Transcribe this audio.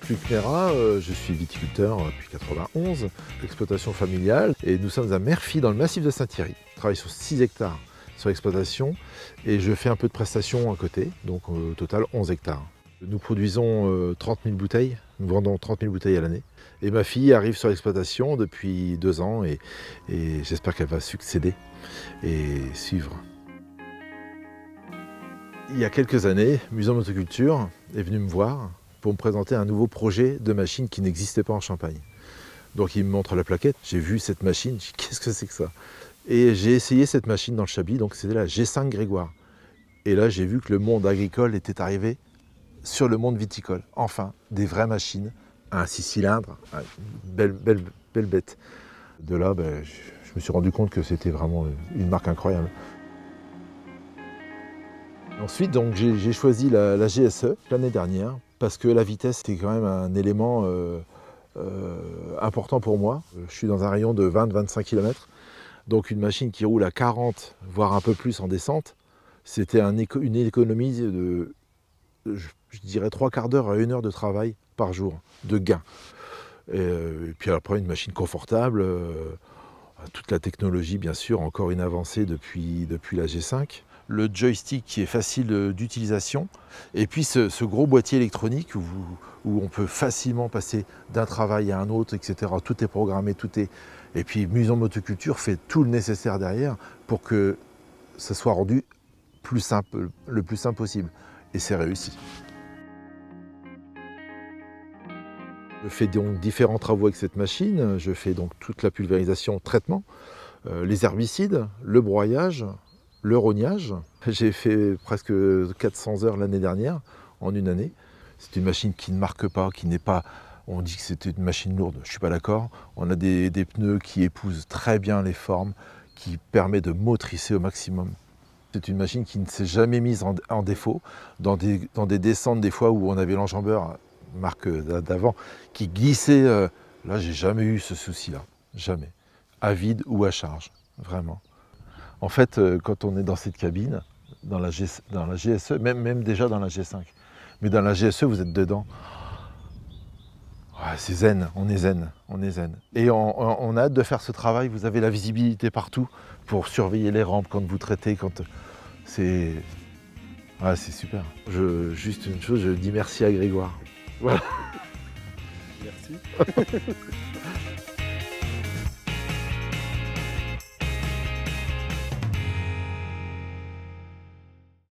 Luc Nérat, je suis viticulteur depuis 91, exploitation familiale, et nous sommes à Merphy dans le massif de Saint-Thierry. Je travaille sur 6 hectares sur l'exploitation et je fais un peu de prestations à côté, donc au total 11 hectares. Nous produisons 30 000 bouteilles, nous vendons 30 000 bouteilles à l'année. Et ma fille arrive sur l'exploitation depuis 2 ans et j'espère qu'elle va succéder et suivre. Il y a quelques années, Muson Motoculture est venu me voir pour me présenter un nouveau projet de machine qui n'existait pas en Champagne. Donc il me montre la plaquette, j'ai vu cette machine, je dis qu'est-ce que c'est que ça? Et j'ai essayé cette machine dans le Chablis, donc c'était la G5 Grégoire. Et là j'ai vu que le monde agricole était arrivé sur le monde viticole. Enfin, des vraies machines, un 6 cylindres, une belle bête. De là, je me suis rendu compte que c'était vraiment une marque incroyable. Ensuite, donc, j'ai choisi la GSE l'année dernière parce que la vitesse était quand même un élément important pour moi. Je suis dans un rayon de 20-25 km, donc une machine qui roule à 40, voire un peu plus en descente, c'était une économie de, je dirais, 3/4 d'heure à 1 heure de travail par jour, de gain. Et puis après, une machine confortable, toute la technologie, bien sûr, encore une avancée depuis la G5. Le joystick qui est facile d'utilisation, et puis ce gros boîtier électronique où on peut facilement passer d'un travail à un autre, etc. Tout est programmé, Et puis Muson Motoculture fait tout le nécessaire derrière pour que ça soit rendu le plus simple possible. Et c'est réussi. Je fais donc différents travaux avec cette machine. Je fais donc toute la pulvérisation, traitement, les herbicides, le broyage, le rognage. J'ai fait presque 400 heures l'année dernière, en une année. C'est une machine qui ne marque pas, qui n'est pas... On dit que c'était une machine lourde, je ne suis pas d'accord. On a des pneus qui épousent très bien les formes, qui permet de motricer au maximum. C'est une machine qui ne s'est jamais mise en défaut. Dans des descentes, des fois où on avait l'enjambeur, marque d'avant, qui glissait. Là, j'ai jamais eu ce souci-là, jamais. À vide ou à charge, vraiment. En fait, quand on est dans cette cabine, dans la GSE, même déjà dans la G5, mais dans la GSE, vous êtes dedans. Ouais, c'est zen, on est zen, on est zen. Et on a hâte de faire ce travail, vous avez la visibilité partout pour surveiller les rampes quand vous traitez, c'est super. Juste une chose, je dis merci à Grégoire. Voilà. Merci.